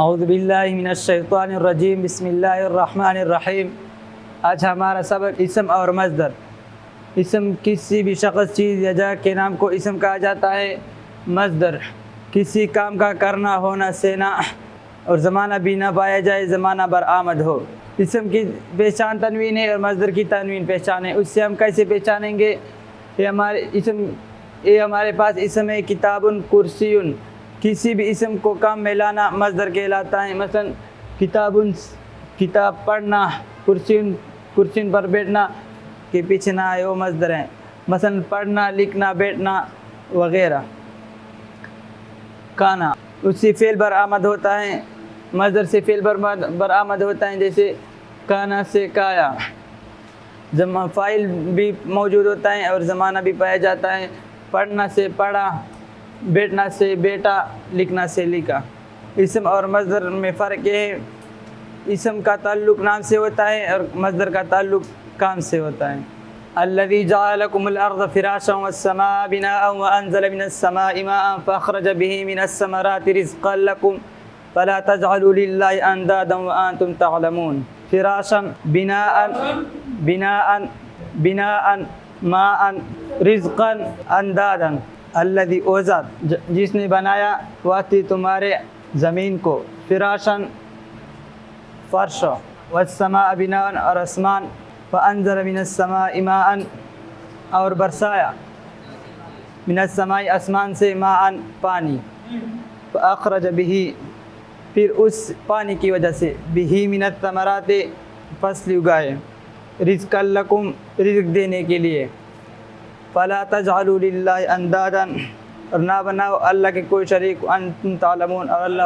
اعوذ باللہ من الشیطان الرجیم، بسم اللہ الرحمن الرحیم۔ آج ہمارا سبق اسم اور مصدر۔ اسم کسی بھی شخص، چیز یا جگہ کے نام کو اسم کہا جاتا ہے۔ مصدر کسی کام کا کرنا، ہونا، سینا اور زمانہ بھی نہ پایا جائے، زمانہ برآمد ہو۔ اسم کی پہچان تنوین ہے اور مصدر کی تنوین پہچان ہے۔ اس سے ہم کیسے پہچانیں گے؟ یہ ہمارے پاس اسم ہے کتاب، کرسی۔ کسی بھی اسم کو کام میں لانا مصدر کہلاتا ہے۔ مثلا کتاب، کتاب پڑھنا، کرسی پر بیٹھنا کے پیچھے نہ آئے وہ مصدر ہیں۔ مثلا پڑھنا، لکھنا، بیٹھنا وغیرہ۔ کانا اس سے فعل برآمد ہوتا ہے، مصدر سے فعل برآمد ہوتا ہے، جیسے کانا سے کایا۔ فاعل بھی موجود ہوتا ہے اور زمانہ بھی پایا جاتا ہے۔ پڑھنا سے پڑھا، بیٹھنا سے بیٹا، لکھنا سے لکھا۔ اسم اور مصدر میں فرق یہ ہے، اسم کا تعلق نام سے ہوتا ہے اور مصدر کا تعلق کام سے ہوتا ہے۔ الذي جعل لكم الارض فراشا والسماء بناء وانزل من السماء ماء فاخرج به من الثمرات رزقا لكم فلا تجعلوا لله اندادا وانتم تعلمون۔ فراشا بناء ماء رزقا اندادا۔ الذي اوزاد جس نے بنایا، واتی تمہارے زمین کو، فراشن فرش، والسماء بناء اور آسمان، فانزل من السماء ماء اور برسایا، من السماء آسمان سے، ماء پانی، فاخرج به پھر اس پانی کی وجہ سے، به من الثمرات فصل اگائے، رزقا لکم رزق دینے کے لیے، فلا تجعلوا للہ اندادا اور نہ بناؤ اللہ کے کوئی شریک، انتم تعلمون اور اللہ